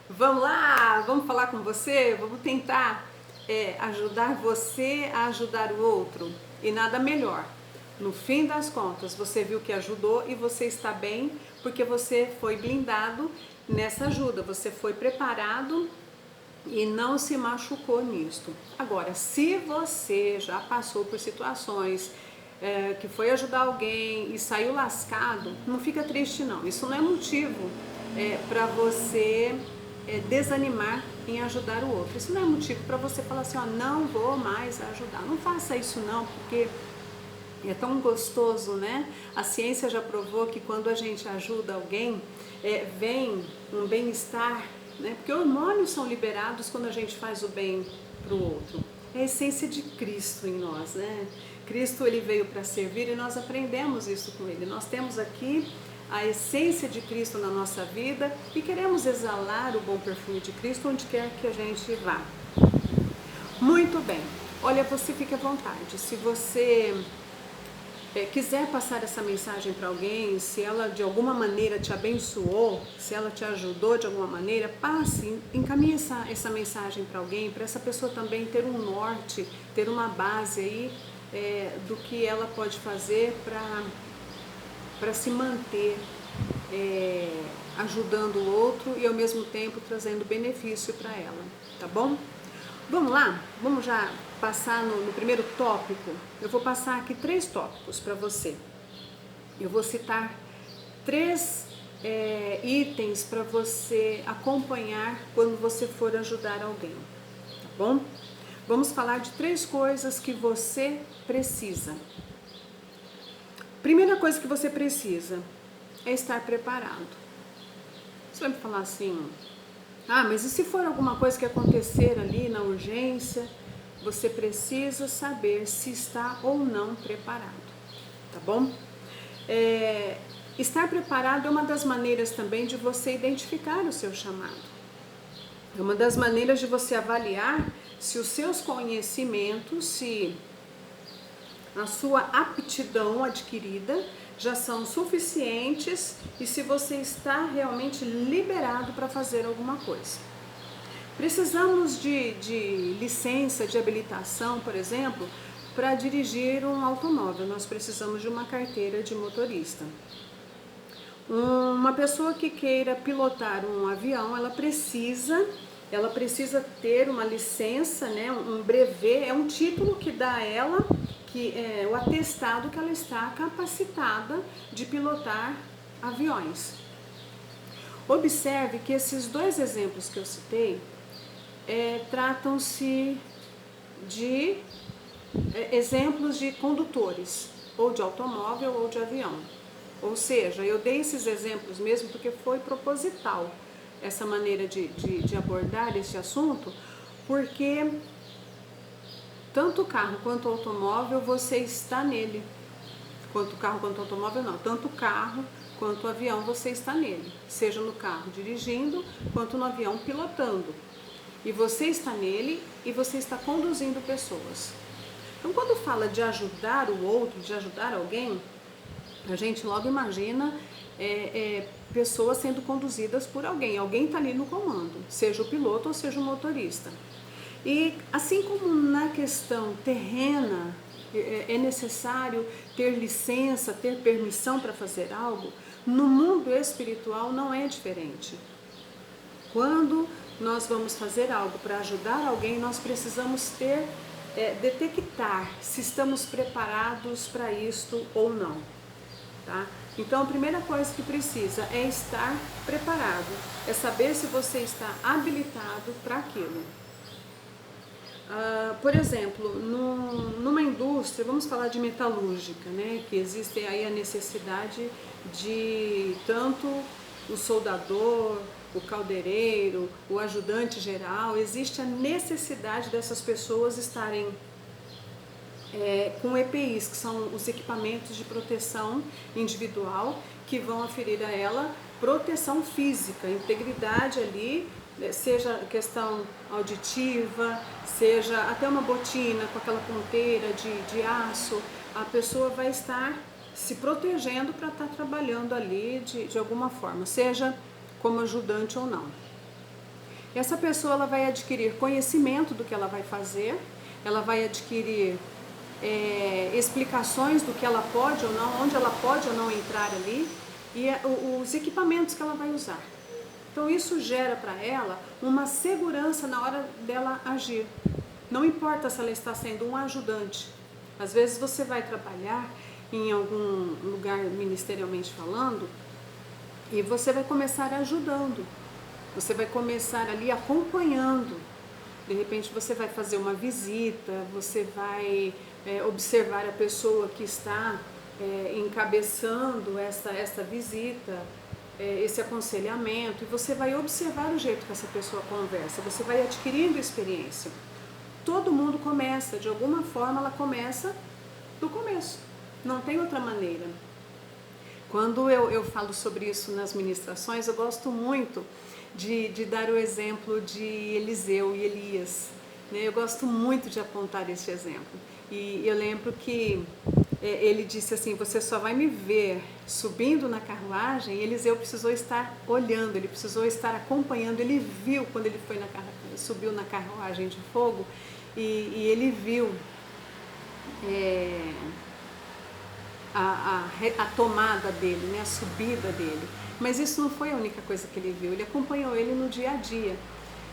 Vamos lá, vamos falar com você, vamos tentar ajudar você a ajudar o outro. E nada melhor. No fim das contas, você viu que ajudou e você está bem porque você foi blindado nessa ajuda, você foi preparado e não se machucou nisto. Agora, se você já passou por situações que foi ajudar alguém e saiu lascado, não fica triste não. Isso não é motivo para você desanimar em ajudar o outro. Isso não é motivo para você falar assim, ó, não vou mais ajudar. Não faça isso não, porque é tão gostoso, né? A ciência já provou que quando a gente ajuda alguém, vem um bem-estar, né? Porque hormônios são liberados quando a gente faz o bem para o outro. É a essência de Cristo em nós, né? Cristo, ele veio para servir e nós aprendemos isso com ele. Nós temos aqui a essência de Cristo na nossa vida e queremos exalar o bom perfume de Cristo onde quer que a gente vá. Muito bem. Olha, você fique à vontade. Se você quiser passar essa mensagem para alguém, se ela de alguma maneira te abençoou, se ela te ajudou de alguma maneira, passe, encaminhe essa mensagem para alguém, para essa pessoa também ter um norte, ter uma base aí do que ela pode fazer para se manter ajudando o outro e ao mesmo tempo trazendo benefício para ela, tá bom? Vamos lá? Vamos já passar no primeiro tópico? Eu vou passar aqui 3 tópicos para você. Eu vou citar 3 itens para você acompanhar quando você for ajudar alguém, tá bom? Vamos falar de 3 coisas que você precisa. Primeira coisa que você precisa é estar preparado. Você vai me falar assim, mas e se for alguma coisa que acontecer ali na urgência? Você precisa saber se está ou não preparado, tá bom? Estar preparado é uma das maneiras também de você identificar o seu chamado. É uma das maneiras de você avaliar se os seus conhecimentos, se a sua aptidão adquirida já são suficientes e se você está realmente liberado para fazer alguma coisa. Precisamos de licença de habilitação, por exemplo, para dirigir um automóvel. Nós precisamos de uma carteira de motorista. Uma pessoa que queira pilotar um avião, ela precisa ter uma licença, né, um brevet, é um título que dá a ela que é o atestado que ela está capacitada de pilotar aviões. Observe que esses 2 exemplos que eu citei tratam-se de exemplos de condutores, ou de automóvel ou de avião. Ou seja, eu dei esses exemplos mesmo porque foi proposital essa maneira de abordar esse assunto, porque tanto carro quanto automóvel você está nele. Quanto carro quanto automóvel não, tanto carro quanto avião você está nele. Seja no carro dirigindo, quanto no avião pilotando. E você está nele e você está conduzindo pessoas. Então quando fala de ajudar o outro, de ajudar alguém, a gente logo imagina pessoas sendo conduzidas por alguém. Alguém está ali no comando, seja o piloto ou seja o motorista. E assim como na questão terrena é necessário ter licença, ter permissão para fazer algo, no mundo espiritual não é diferente. Quando nós vamos fazer algo para ajudar alguém, nós precisamos detectar se estamos preparados para isto ou não. Tá? Então a primeira coisa que precisa é estar preparado, é saber se você está habilitado para aquilo. Por exemplo, numa indústria, vamos falar de metalúrgica, né, que existe aí a necessidade de tanto o soldador, o caldeireiro, o ajudante geral, existe a necessidade dessas pessoas estarem com EPIs, que são os equipamentos de proteção individual, que vão aferir a ela proteção física, integridade ali, seja questão auditiva, seja até uma botina com aquela ponteira de aço, a pessoa vai estar se protegendo para estar trabalhando ali de alguma forma, seja como ajudante ou não. Essa pessoa ela vai adquirir conhecimento do que ela vai fazer, ela vai adquirir explicações do que ela pode ou não, onde ela pode ou não entrar ali e os equipamentos que ela vai usar. Então isso gera para ela uma segurança na hora dela agir. Não importa se ela está sendo um ajudante. Às vezes você vai trabalhar em algum lugar ministerialmente falando e você vai começar ajudando. Você vai começar ali acompanhando. De repente você vai fazer uma visita, você vai observar a pessoa que está encabeçando essa visita, esse aconselhamento, e você vai observar o jeito que essa pessoa conversa, você vai adquirindo experiência. Todo mundo começa, de alguma forma ela começa do começo, não tem outra maneira. Quando eu falo sobre isso nas ministrações, eu gosto muito de dar o exemplo de Eliseu e Elias, né? Eu gosto muito de apontar esse exemplo. E eu lembro que ele disse assim, você só vai me ver subindo na carruagem. Eliseu precisou estar olhando, ele precisou estar acompanhando. Ele viu quando ele foi subiu na carruagem de fogo e ele viu a tomada dele, né, a subida dele. Mas isso não foi a única coisa que ele viu, ele acompanhou ele no dia a dia.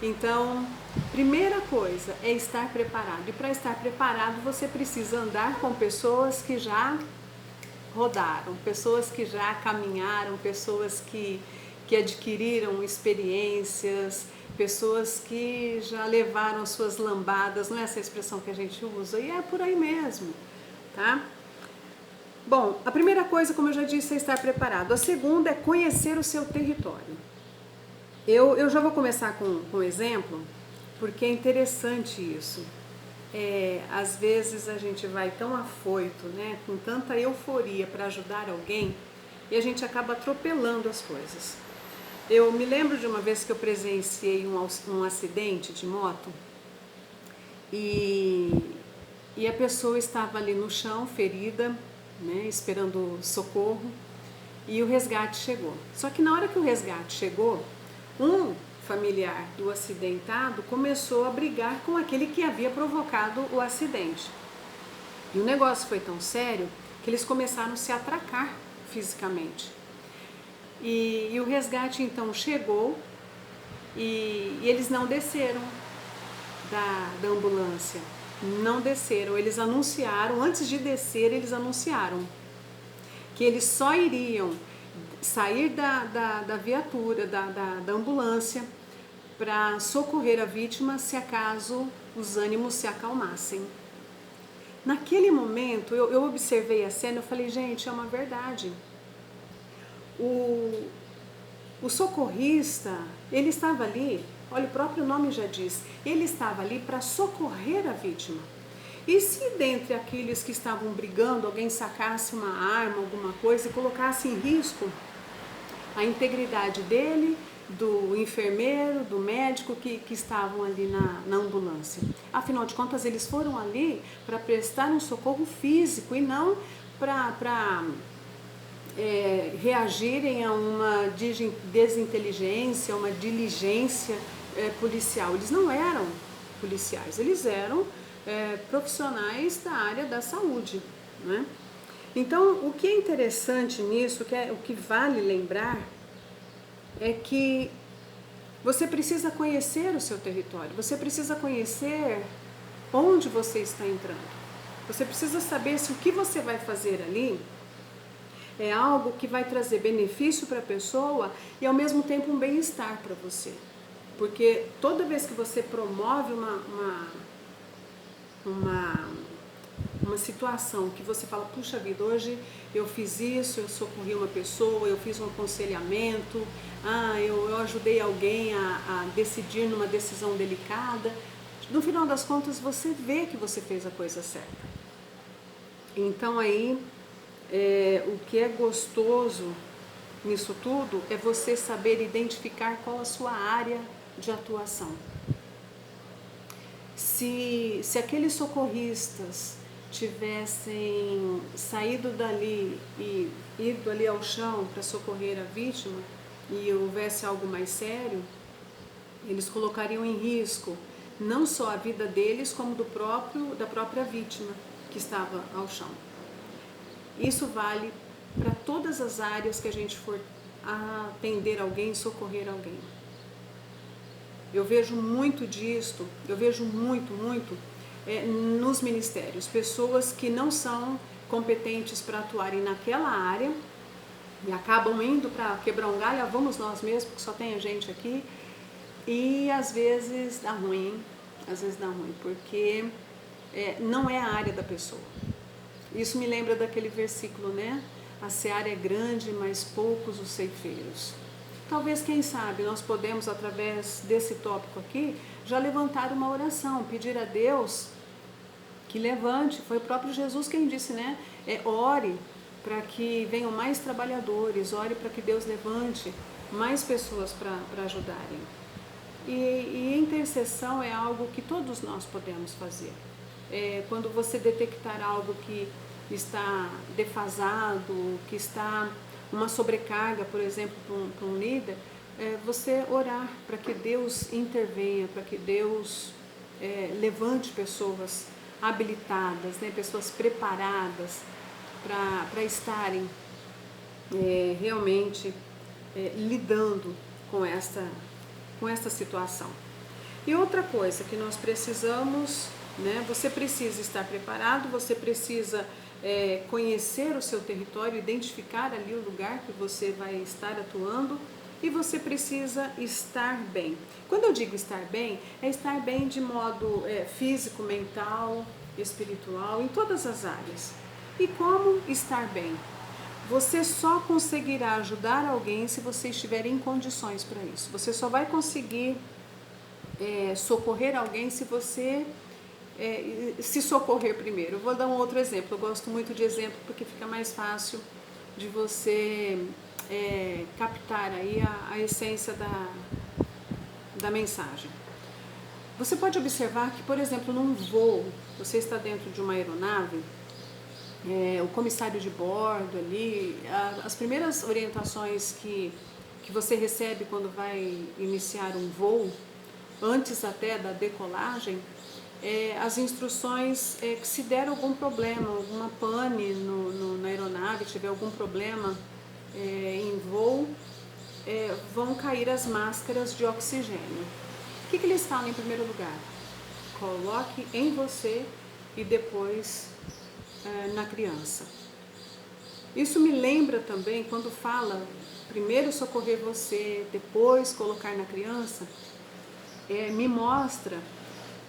Então, primeira coisa é estar preparado. E para estar preparado, você precisa andar com pessoas que já rodaram, pessoas que já caminharam, pessoas que adquiriram experiências, pessoas que já levaram suas lambadas, não é essa expressão que a gente usa? E é por aí mesmo, tá? Bom, a primeira coisa, como eu já disse, é estar preparado. A segunda é conhecer o seu território. Eu já vou começar com um exemplo, porque é interessante isso. Às vezes a gente vai tão afoito, né, com tanta euforia para ajudar alguém, e a gente acaba atropelando as coisas. Eu me lembro de uma vez que eu presenciei um acidente de moto e a pessoa estava ali no chão, ferida, né, esperando socorro, e o resgate chegou. Só que na hora que o resgate chegou, um familiar do acidentado começou a brigar com aquele que havia provocado o acidente. E o negócio foi tão sério que eles começaram a se atracar fisicamente. E o resgate então chegou e eles não desceram da ambulância. Não desceram, eles anunciaram, antes de descer, eles anunciaram que eles só iriam sair da viatura, da ambulância, para socorrer a vítima se acaso os ânimos se acalmassem. Naquele momento, eu observei a cena e falei, gente, é uma verdade. O socorrista, ele estava ali, olha, o próprio nome já diz, ele estava ali para socorrer a vítima. E se dentre aqueles que estavam brigando, alguém sacasse uma arma, alguma coisa e colocasse em risco a integridade dele, do enfermeiro, do médico que estavam ali na ambulância? Afinal de contas, eles foram ali para prestar um socorro físico e não para reagirem a uma desinteligência, uma diligência policial. Eles não eram policiais, eles eram profissionais da área da saúde, né? Então, o que é interessante nisso, o que vale lembrar, é que você precisa conhecer o seu território, você precisa conhecer onde você está entrando. Você precisa saber se o que você vai fazer ali é algo que vai trazer benefício para a pessoa e ao mesmo tempo um bem-estar para você. Porque toda vez que você promove uma situação que você fala, puxa vida, hoje eu fiz isso, eu socorri uma pessoa, eu fiz um aconselhamento, eu ajudei alguém a decidir numa decisão delicada, no final das contas você vê que você fez a coisa certa. Então aí, o que é gostoso nisso tudo é você saber identificar qual a sua área de atuação. Se aqueles socorristas tivessem saído dali e ido ali ao chão para socorrer a vítima e houvesse algo mais sério, eles colocariam em risco não só a vida deles, como da própria vítima que estava ao chão. Isso vale para todas as áreas que a gente for atender alguém, socorrer alguém. Eu vejo muito disto, eu vejo muito nos ministérios, pessoas que não são competentes para atuarem naquela área e acabam indo para quebrar um galho, vamos nós mesmos, porque só tem a gente aqui, e às vezes dá ruim, porque não é a área da pessoa. Isso me lembra daquele versículo, né? A seara é grande, mas poucos os ceifeiros. Talvez, quem sabe, nós podemos, através desse tópico aqui, já levantar uma oração, pedir a Deus que levante. Foi o próprio Jesus quem disse, né? Ore para que venham mais trabalhadores, ore para que Deus levante mais pessoas para ajudarem. E intercessão é algo que todos nós podemos fazer. Quando você detectar algo que está defasado, que está uma sobrecarga, por exemplo, para um líder, você orar para que Deus intervenha, para que Deus levante pessoas habilitadas, né, pessoas preparadas para estarem realmente lidando com esta situação. E outra coisa que nós precisamos, né, você precisa estar preparado, você precisa conhecer o seu território, identificar ali o lugar que você vai estar atuando, e você precisa estar bem. Quando eu digo estar bem, é estar bem de modo físico, mental, espiritual, em todas as áreas. E como estar bem? Você só conseguirá ajudar alguém se você estiver em condições para isso. Você só vai conseguir socorrer alguém se você se socorrer primeiro. Eu vou dar um outro exemplo. Eu gosto muito de exemplo porque fica mais fácil de você captar aí a essência da mensagem. Você pode observar que, por exemplo, num voo, você está dentro de uma aeronave, o comissário de bordo ali, as primeiras orientações que você recebe quando vai iniciar um voo, antes até da decolagem, as instruções que se der algum problema, alguma pane na aeronave, tiver algum problema em voo, vão cair as máscaras de oxigênio. O que eles falam em primeiro lugar? Coloque em você e depois na criança. Isso me lembra também quando fala primeiro socorrer você, depois colocar na criança, me mostra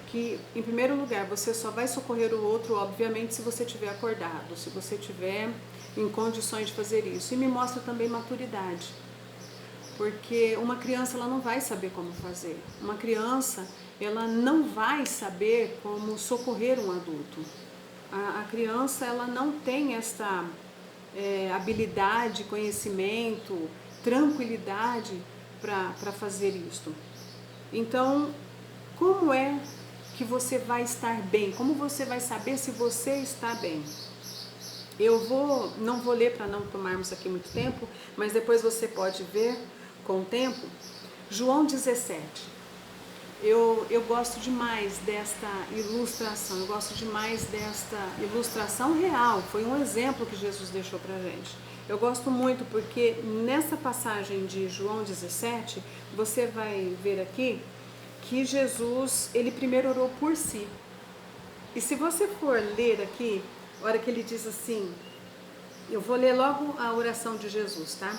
que, em primeiro lugar, você só vai socorrer o outro, obviamente, se você estiver acordado, se você estiver em condições de fazer isso. E me mostra também maturidade, porque uma criança ela não vai saber como fazer. Uma criança ela não vai saber como socorrer um adulto. A criança ela não tem esta habilidade, conhecimento, tranquilidade para fazer isto. Então, como é que você vai estar bem? Como você vai saber se você está bem? Não vou ler para não tomarmos aqui muito tempo, mas depois você pode ver com o tempo. João 17. Eu gosto demais desta ilustração, eu gosto demais desta ilustração real. Foi um exemplo que Jesus deixou para a gente. Eu gosto muito porque nessa passagem de João 17, você vai ver aqui que Jesus, ele primeiro orou por si. E se você for ler aqui, a hora que ele diz assim, eu vou ler logo a oração de Jesus, tá?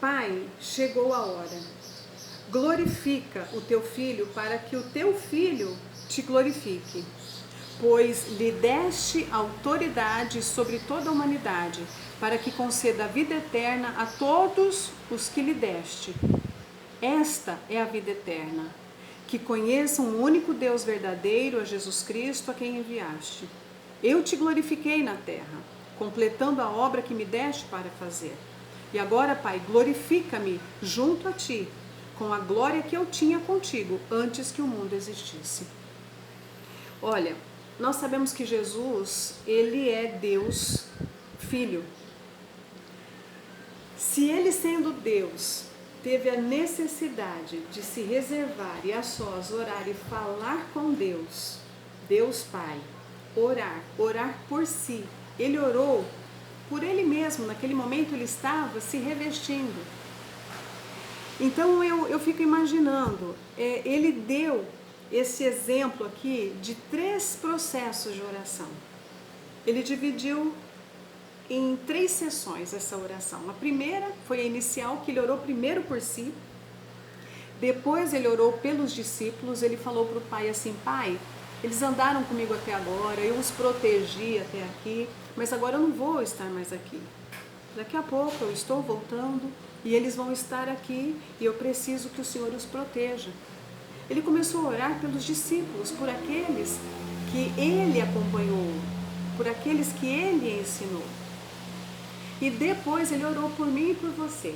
Pai, chegou a hora. Glorifica o teu filho para que o teu filho te glorifique, pois lhe deste autoridade sobre toda a humanidade, para que conceda a vida eterna a todos os que lhe deste. Esta é a vida eterna, que conheçam o único Deus verdadeiro, a Jesus Cristo, a quem enviaste. Eu te glorifiquei na terra, completando a obra que me deste para fazer. E agora, Pai, glorifica-me junto a ti, com a glória que eu tinha contigo antes que o mundo existisse. Olha, nós sabemos que Jesus, ele é Deus Filho. Se ele, sendo Deus, teve a necessidade de se reservar e a sós orar e falar com Deus, Deus Pai, orar por si. Ele orou por ele mesmo, naquele momento ele estava se revestindo. Então eu fico imaginando, ele deu esse exemplo aqui de 3 processos de oração. Ele dividiu em 3 sessões essa oração. A primeira foi a inicial, que ele orou primeiro por si. Depois ele orou pelos discípulos. Ele falou para o Pai assim: Pai, eles andaram comigo até agora, eu os protegi até aqui, mas agora eu não vou estar mais aqui. Daqui a pouco eu estou voltando e eles vão estar aqui e eu preciso que o Senhor os proteja. Ele começou a orar pelos discípulos, por aqueles que ele acompanhou, por aqueles que ele ensinou. E depois ele orou por mim e por você.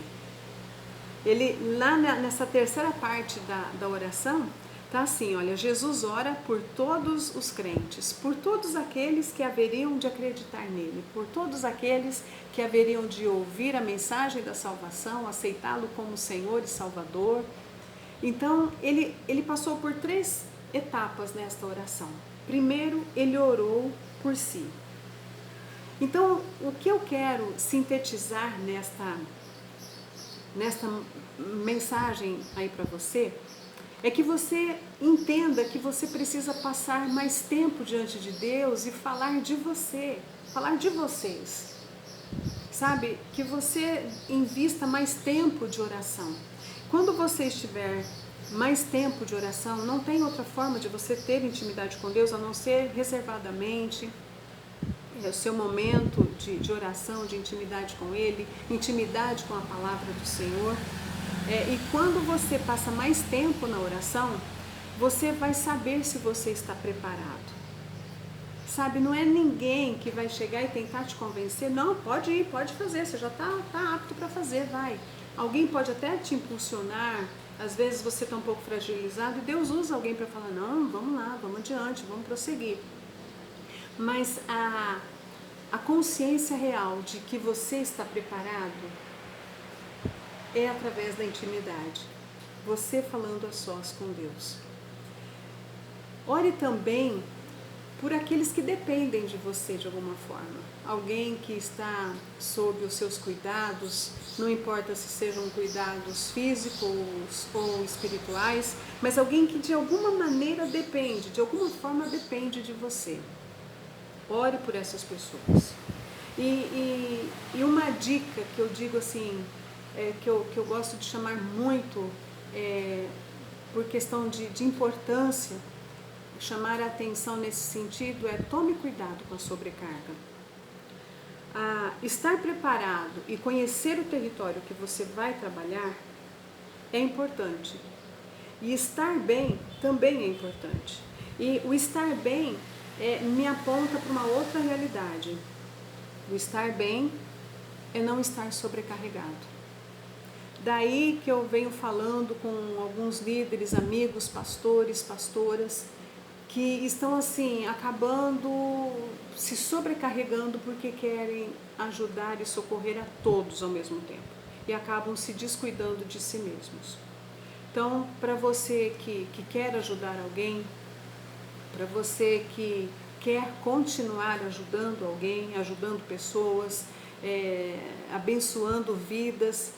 Ele, lá nessa terceira parte da oração, está assim, olha, Jesus ora por todos os crentes, por todos aqueles que haveriam de acreditar nele, por todos aqueles que haveriam de ouvir a mensagem da salvação, aceitá-lo como Senhor e Salvador. Então, ele passou por 3 etapas nesta oração. Primeiro, ele orou por si. Então, o que eu quero sintetizar nesta mensagem aí para você é que você entenda que você precisa passar mais tempo diante de Deus e falar de você, falar de vocês. Sabe? Que você invista mais tempo de oração. Quando você estiver mais tempo de oração, não tem outra forma de você ter intimidade com Deus a não ser reservadamente. É o seu momento de oração, de intimidade com Ele, intimidade com a palavra do Senhor. E quando você passa mais tempo na oração, você vai saber se você está preparado. Sabe, não é ninguém que vai chegar e tentar te convencer, não, pode ir, pode fazer, você já está apto para fazer, vai. Alguém pode até te impulsionar, às vezes você está um pouco fragilizado e Deus usa alguém para falar, não, vamos lá, vamos adiante, vamos prosseguir. Mas a consciência real de que você está preparado é através da intimidade, você falando a sós com Deus. Ore também por aqueles que dependem de você de alguma forma. Alguém que está sob os seus cuidados, não importa se sejam cuidados físicos ou espirituais, mas alguém que de alguma maneira depende, de alguma forma depende de você. Ore por essas pessoas. E uma dica que eu digo assim, que eu gosto de chamar muito, por questão de importância, chamar a atenção nesse sentido é: tome cuidado com a sobrecarga. Estar preparado e conhecer o território que você vai trabalhar é importante. E estar bem também é importante. E o estar bem me aponta para uma outra realidade. O estar bem é não estar sobrecarregado. Daí que eu venho falando com alguns líderes, amigos, pastores, pastoras, que estão assim, acabando se sobrecarregando porque querem ajudar e socorrer a todos ao mesmo tempo. E acabam se descuidando de si mesmos. Então, para você que quer ajudar alguém, para você que quer continuar ajudando alguém, ajudando pessoas, abençoando vidas,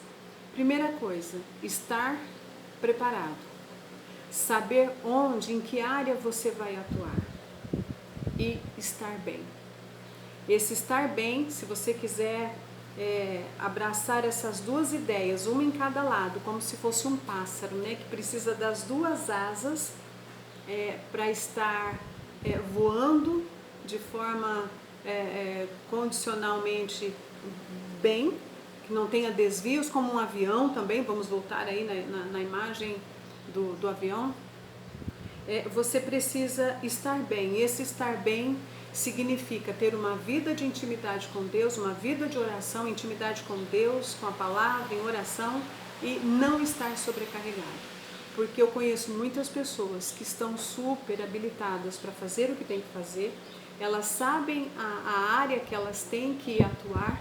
primeira coisa, estar preparado. Saber onde, em que área você vai atuar e estar bem. Esse estar bem, se você quiser abraçar essas 2 ideias, uma em cada lado, como se fosse um pássaro, né, que precisa das 2 asas para estar voando de forma condicionalmente bem, que não tenha desvios, como um avião também. Vamos voltar aí na imagem do avião. Você precisa estar bem. E esse estar bem significa ter uma vida de intimidade com Deus, uma vida de oração, intimidade com Deus, com a palavra, em oração, e não estar sobrecarregado. Porque eu conheço muitas pessoas que estão super habilitadas para fazer o que tem que fazer, elas sabem a área que elas têm que atuar,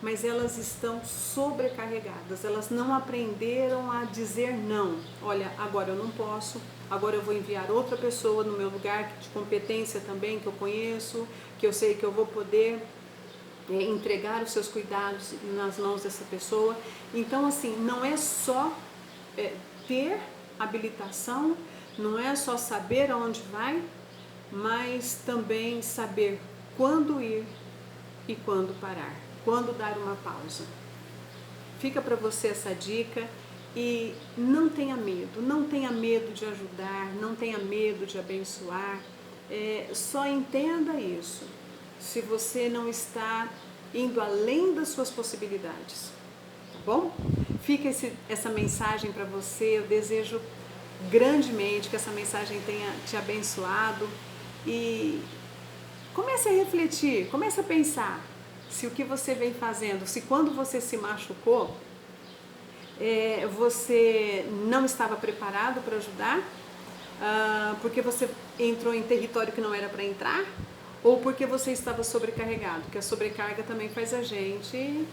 mas elas estão sobrecarregadas, elas não aprenderam a dizer não. Olha, agora eu não posso, agora eu vou enviar outra pessoa no meu lugar de competência também, que eu conheço, que eu sei que eu vou poder entregar os seus cuidados nas mãos dessa pessoa. Então, assim, não é só ter habilitação, não é só saber aonde vai, mas também saber quando ir e quando parar, quando dar uma pausa. Fica para você essa dica e não tenha medo de ajudar, não tenha medo de abençoar, só entenda isso, se você não está indo além das suas possibilidades, tá bom? Fica essa mensagem para você, eu desejo grandemente que essa mensagem tenha te abençoado e comece a refletir, comece a pensar se o que você vem fazendo, se quando você se machucou, você não estava preparado para ajudar, porque você entrou em território que não era para entrar, ou porque você estava sobrecarregado, porque a sobrecarga também faz a gente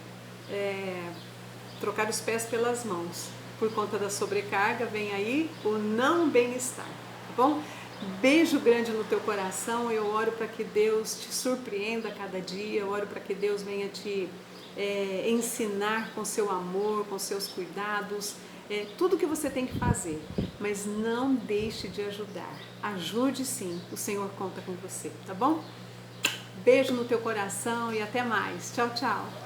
trocar os pés pelas mãos. Por conta da sobrecarga vem aí o não bem-estar, tá bom? Beijo grande no teu coração, eu oro para que Deus te surpreenda a cada dia, eu oro para que Deus venha te ensinar com seu amor, com seus cuidados, tudo que você tem que fazer, mas não deixe de ajudar, ajude sim, o Senhor conta com você, tá bom? Beijo no teu coração e até mais, tchau, tchau!